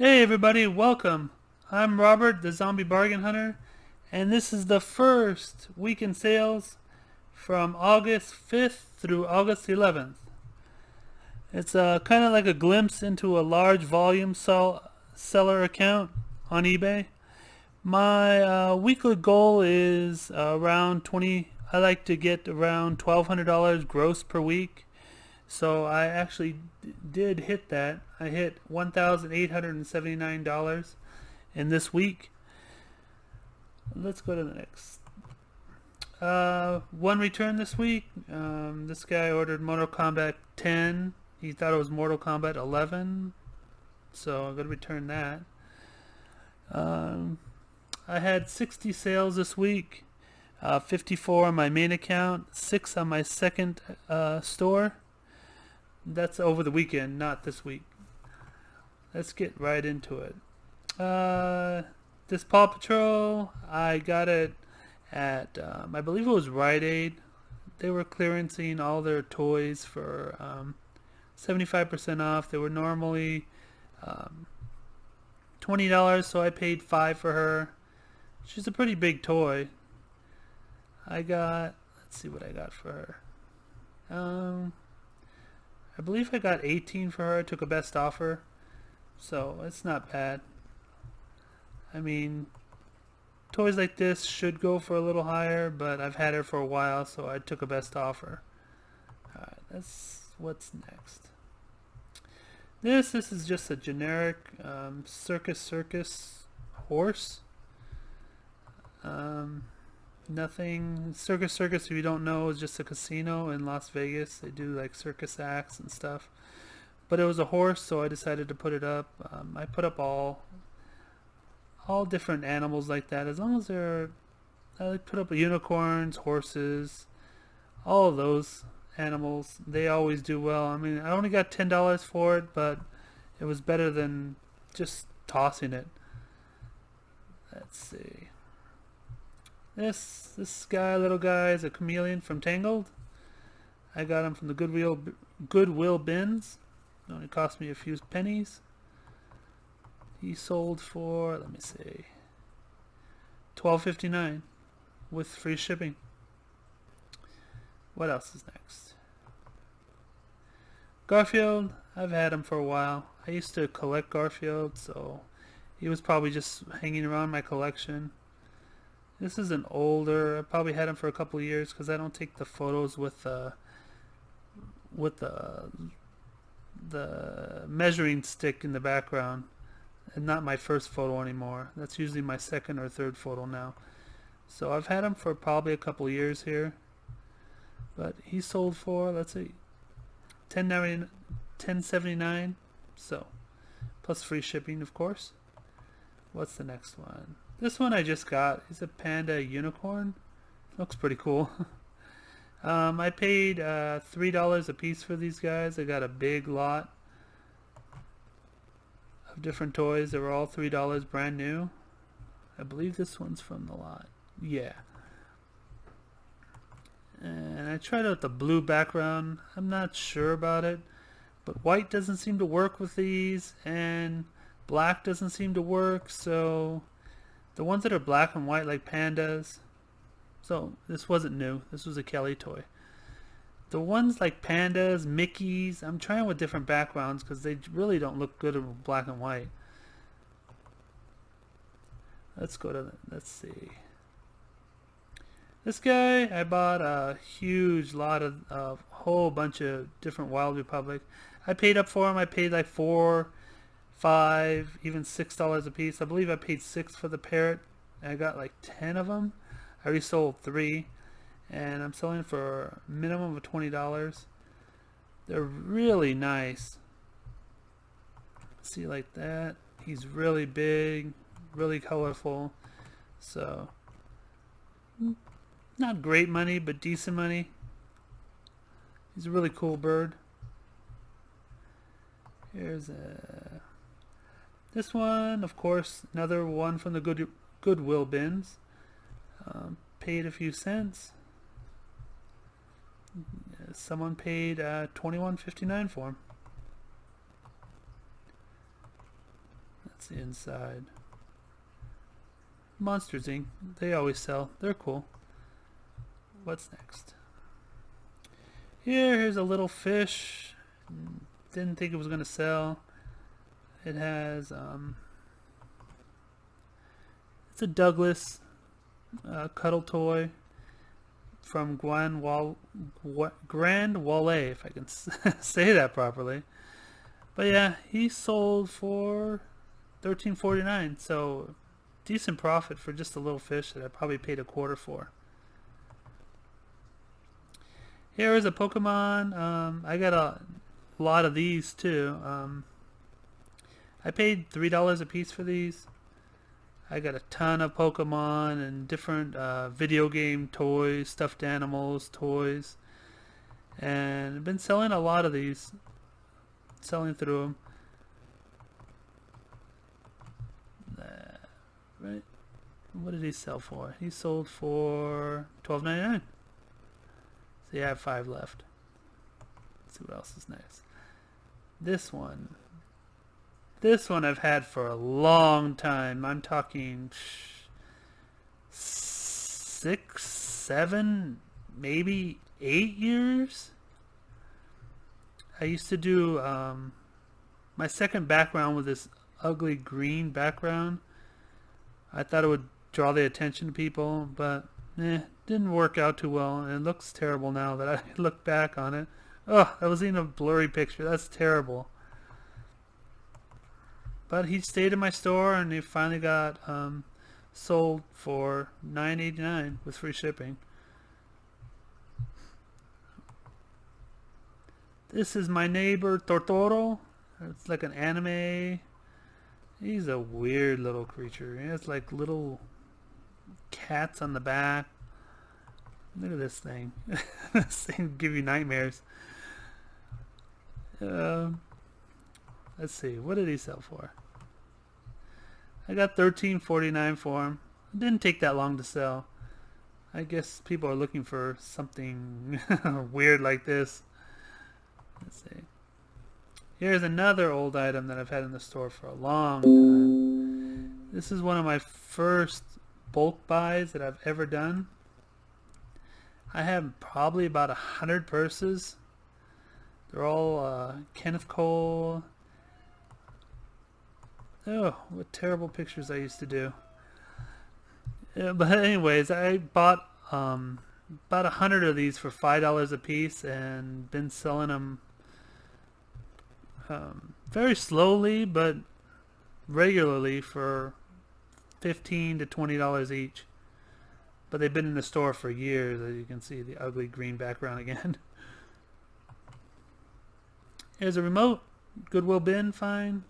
Hey everybody, welcome. I'm Robert, the Zombie Bargain Hunter, and this is the first weekend sales from August 5th through August 11th. It's kind of like a glimpse into a large volume seller account on eBay. My weekly goal is around 20. I like to get around $1,200 gross per week. So I actually did hit that. I hit $1,879 in this week. Let's go to the next. One return this week. This guy ordered Mortal Kombat 10. He thought it was Mortal Kombat 11. So I'm going to return that. I had 60 sales this week. 54 on my main account. 6 on my second store. That's over the weekend, not this week. Let's get right into it. This Paw Patrol, I got it at, I believe it was Rite Aid. They were clearancing all their toys for 75% off. They were normally $20, so I paid $5 for her. She's a pretty big toy. Let's see what I got for her. I believe I got 18 for her. I took a best offer, so it's not bad. I mean, toys like this should go for a little higher, but I've had her for a while, so I took a best offer. Alright, what's next. This is just a generic Circus Horse. Nothing. Circus, if you don't know, is just a casino in Las Vegas. They do like circus acts and stuff. But it was a horse, so I decided to put it up. I put up all different animals like that. As long as I put up unicorns, horses, all of those animals. They always do well. I mean, I only got $10 for it, but it was better than just tossing it. Let's see. This little guy is a Chameleon from Tangled. I got him from the Goodwill bins. It only cost me a few pennies. He sold for, let me see, $12.59 with free shipping. What else is next? Garfield, I've had him for a while. I used to collect Garfield, so he was probably just hanging around my collection. This is an older. I probably had him for a couple of years because I don't take the photos with the measuring stick in the background, and not my first photo anymore. That's usually my second or third photo now. So I've had him for probably a couple of years here. But he sold for, let's see, $10.79. So plus free shipping, of course. What's the next one? This one I just got. It's a Panda Unicorn. Looks pretty cool. I paid $3 a piece for these guys. I got a big lot of different toys. They were all $3 brand new. I believe this one's from the lot. Yeah. And I tried out the blue background. I'm not sure about it. But white doesn't seem to work with these. And black doesn't seem to work. So the ones that are black and white, like pandas. So this wasn't new. This was a Kelly toy. The ones like pandas, Mickeys, I'm trying with different backgrounds because they really don't look good in black and white. Let's see. This guy, I bought a huge lot of a whole bunch of different Wild Republic. I paid up for them. I paid like $4, $5, even $6 a piece. I believe I paid $6 for the Parrot. I got like 10 of them. I already sold 3, and I'm selling for a minimum of $20. They're really nice. See, like that. He's really big, really colorful. So not great money, but decent money. He's a really cool bird. Here's this one, of course, another one from the Goodwill bins. Paid a few cents. Someone paid $21.59 for him. the inside. Monsters Inc. They always sell. They're cool. What's next? Here's a little fish. Didn't think it was gonna sell. It has it's a Douglas cuddle toy from Grand Wale, if I can say that properly. But yeah, he sold for $13.49, so decent profit for just a little fish that I probably paid $0.25 for. Here is a Pokemon. I got a lot of these too. I paid $3 a piece for these. I got a ton of Pokemon and different video game toys, stuffed animals, toys, and I've been selling a lot of these, selling through them. Right? What did he sell for? He sold for $12.99. So you have 5 left. Let's see what else is next. This one I've had for a long time. I'm talking 6, 7, maybe 8 years. I used to do my second background with this ugly green background. I thought it would draw the attention to people, but didn't work out too well, and it looks terrible now that I look back on it. Oh, that was even a blurry picture. That's terrible. But he stayed in my store, and he finally got sold for $9.89 with free shipping. This is my neighbor Totoro. It's like an anime. He's a weird little creature. He has like little cats on the back. Look at this thing. This thing will give you nightmares. Let's see. What did he sell for? I got $13.49 for him. It didn't take that long to sell. I guess people are looking for something weird like this. Let's see. Here's another old item that I've had in the store for a long time. This is one of my first bulk buys that I've ever done. I have probably about 100 purses. They're all Kenneth Cole. Oh, what terrible pictures I used to do. Yeah, but anyways, I bought about 100 of these for $5 a piece and been selling them very slowly but regularly for $15 to $20 each. But they've been in the store for years, as you can see the ugly green background again. Here's a remote. Goodwill bin, fine.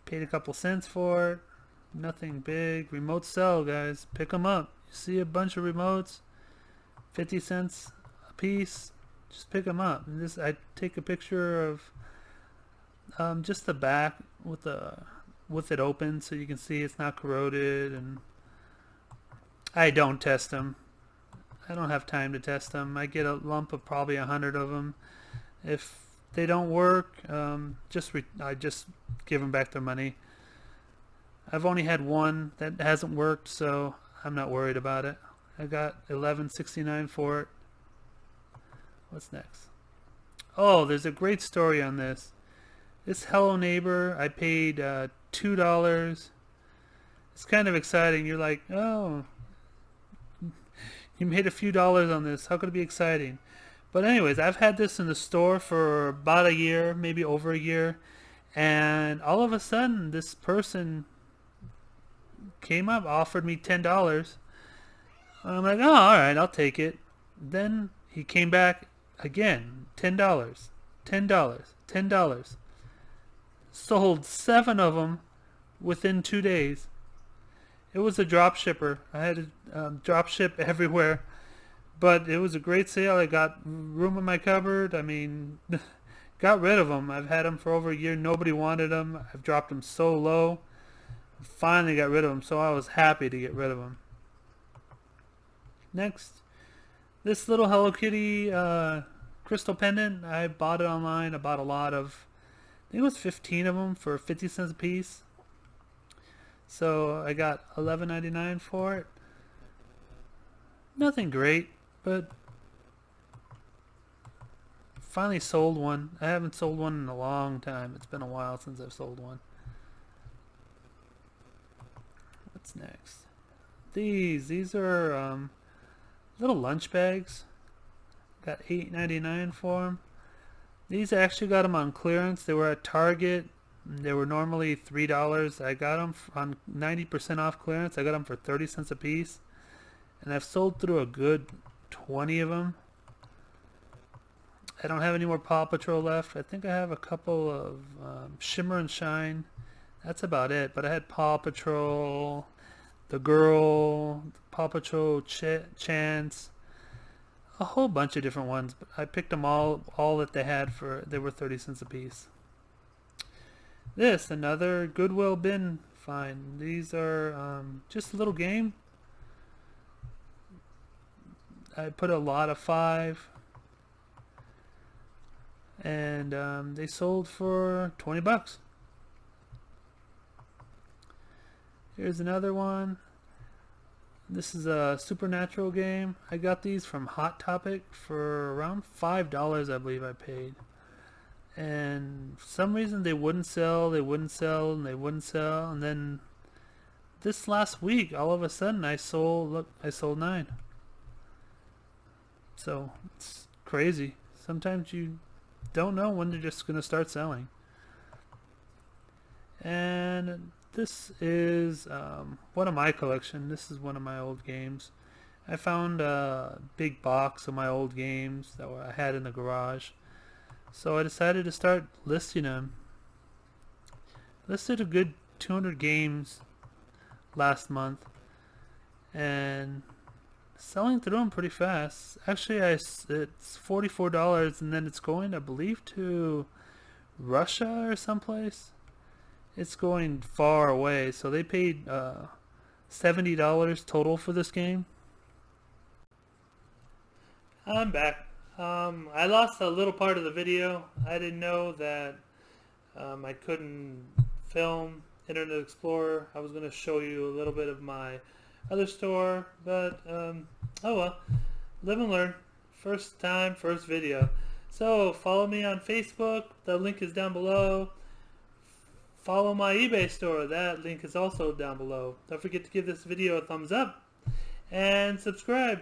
Paid a couple cents for it. Nothing big. Remotes sell, guys. Pick them up. You see a bunch of remotes, 50 cents a piece. Just pick them up. And this, I take a picture of just the back with it open, so you can see it's not corroded. And I don't test them. I don't have time to test them. I get a lump of probably 100 of them. If they don't work, I just give them back their money. I've only had one that hasn't worked, so I'm not worried about it. I got $11.69 for it. What's next? Oh, there's a great story on this. This Hello Neighbor, I paid $2. It's kind of exciting. You're like, oh, you made a few dollars on this. How could it be exciting? But anyways, I've had this in the store for about a year, maybe over a year, and all of a sudden this person came up, offered me $10. I'm like, oh, all right, I'll take it. Then he came back again, $10, $10, $10. Sold 7 of them within 2 days. It was a drop shipper. I had to drop ship everywhere. But it was a great sale. I got room in my cupboard. I mean, got rid of them. I've had them for over a year. Nobody wanted them. I've dropped them so low. Finally got rid of them, so I was happy to get rid of them. Next, this little Hello Kitty crystal pendant. I bought it online. I bought a lot of think it was 15 of them for 50 cents a piece. So I got $11.99 for it. Nothing great, but finally sold one. I haven't sold one in a long time. It's been a while since I've sold one. What's next? These are little lunch bags. Got $8.99 for them. These I actually got them on clearance. They were at Target. They were normally $3. I got them on 90% off clearance. I got them for 30 cents a piece. And I've sold through a good 20 of them. I don't have any more Paw Patrol left. I think I have a couple of Shimmer and Shine. That's about it. But I had Paw Patrol, the girl, Paw Patrol Chance, a whole bunch of different ones. But I picked them all that they had for. They were 30 cents a piece. This, another Goodwill bin find. These are just a little game. I put a lot of 5. And they sold for 20 bucks. Here's another one. This is a supernatural game. I got these from Hot Topic for around $5, I believe I paid. And for some reason they wouldn't sell, and then this last week, all of a sudden, I sold 9. So it's crazy. Sometimes you don't know when they're just going to start selling. And this is one of my collection. This is one of my old games. I found a big box of my old games that I had in the garage. So I decided to start listing them. Listed a good 200 games last month. And selling through them pretty fast. Actually, it's $44, and then it's going, I believe, to Russia or someplace. It's going far away, so they paid $70 total for this game. I'm back. I lost a little part of the video. I didn't know that I couldn't film Internet Explorer. I was going to show you a little bit of my other store, but oh well, live and learn. First time, first video. So follow me on Facebook, the link is down below. Follow my eBay store, that link is also down below. Don't forget to give this video a thumbs up and subscribe.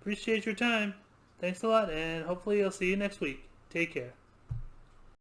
Appreciate your time. Thanks a lot, and hopefully I'll see you next week. Take care.